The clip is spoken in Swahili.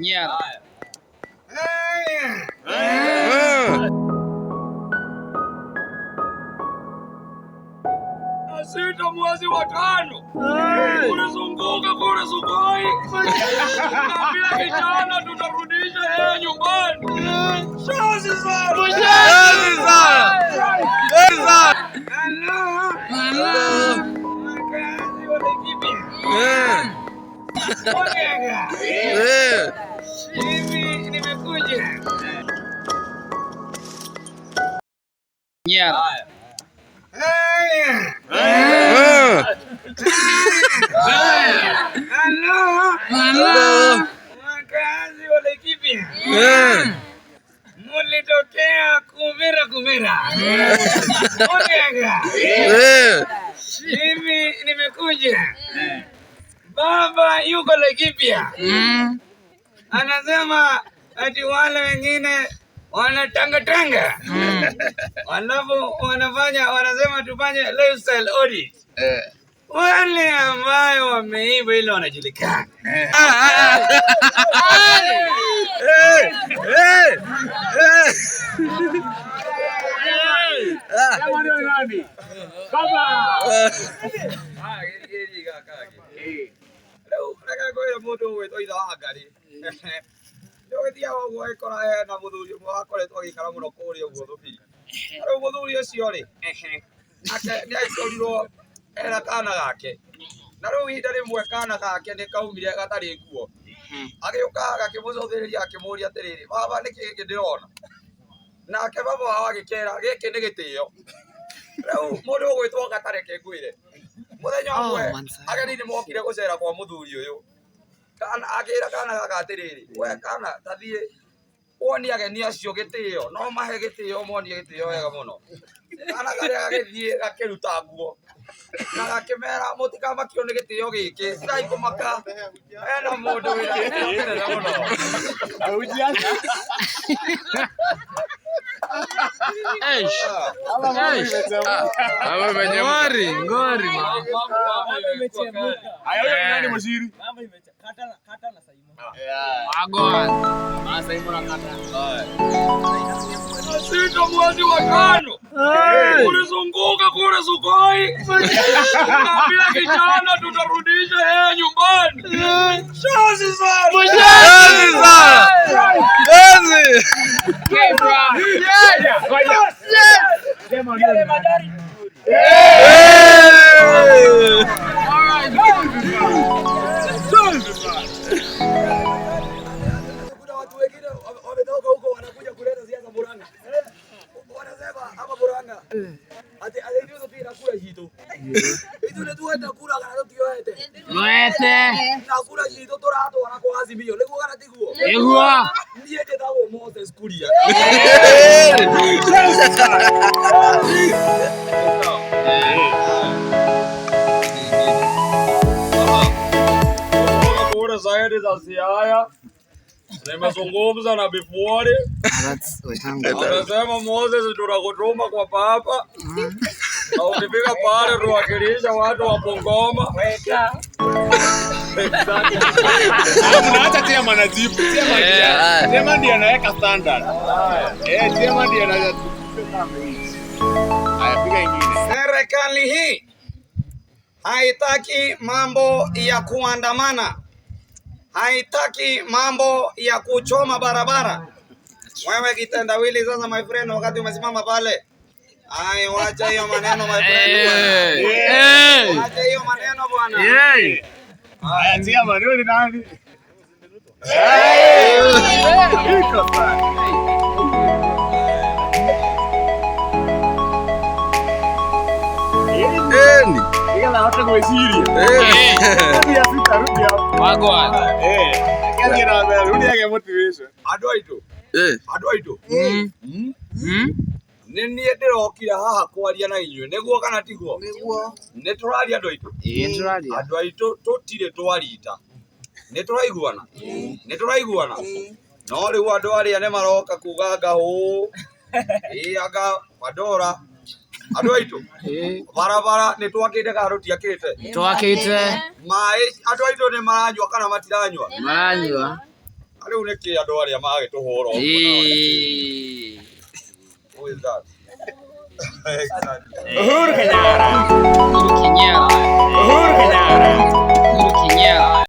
Yeah. Sita mwezi wa 5. Unazunguka kule sokoni. Naambia kijana tutarudisha yeye nyumbani. Shazi sana. Shazi sana. Hello. Makazi wanakimbia. Hivi nimekuja. Yeah. Hello. Makazi wanakimbia. Mulitokea kumera. Hivi nimekuja. Baba yuko Laikipia. Anasema ati wale wengine wanatanga. Wanasema tufanye lifestyle audit. Wale ambao wameiba ile wanajulikana. Era kana gake na riu hinda rimwe kana gake ni kaumire gatari nguo agioka gakimucothiriria akimuria atiriri baba niki giki ndirona nake baba wao agikera giki ni gitio riu mundu ugwitwo gatareke ngwire muthenya umwe ageni ni mokire gucera kwa muthuri uyu kana agira kana gaka atiriri we kana tathie woni ageni acio gitio no mahe gitio moni gitio wega muno kana garia agithie gakiruta nguo na gakimera mutikamakio ni gitio giki sai kumaka ena mundu wira gitio muno Ngori. Nani mshiri? Mambo Kattah na Saimo. Saimo na Kattah. Sita mwezi wa 5. Unazunguka kule sokoni. Naambia kijana tutarudisha yeye nyumbani. Shazi sana. Kuna watu wengine wametoka huko wanakuja kuleta siasa Murang'a. Wanasema hapa Murang'a. Ati ndio tupira kura hito. Hizo ndio tuenda kura kana tioete. Na kura hito torato wanako azimio. Lego kana tiguo. Ndiye ndetawo Moses Kuria. Kura zaidi za Siaya. Nimezungumza na Bifwari. Anasema Moses tunakutuma kwa papa. Na ukifika pale tuwakilisha watu wa Bungoma. Unaacha Tema anajibu. Tema ndiye anaweka standard. Tema ndiye anaweka. Haya piga ingine. Serikali hii haitaki mambo ya kuandamana. Haitaki mambo ya kuchoma barabara. Wewe kitendawili sasa my friend wakati umesimama pale. Ai wacha hiyo maneno my friend. Wacha hiyo maneno bwana. Haya tia maneno ni nani? Iko sana. Ila hata kwa siri. Pia sitarudi hapo. Wagwan. Kazi na rudi yake motivation. Adwaito. Nini ndirokira haha kwaria na inywe niguo kana tiguo? Niguo. Ni turaria Adwaito. Turaria. Adwaito tutire twarita. Ni turaiguana. Ni turaiguana. No riu andu aria ne maroka kugaga hu. Aga madora. Adwaito. Barabara ni twakite ka rutiakite. Twakite. Mai Adwaito ni maranywa kana matiranywa? Maranywa. Ariu niki andu aria magituhura uguo. Who is that? Exactly. Uhuru Kenyatta.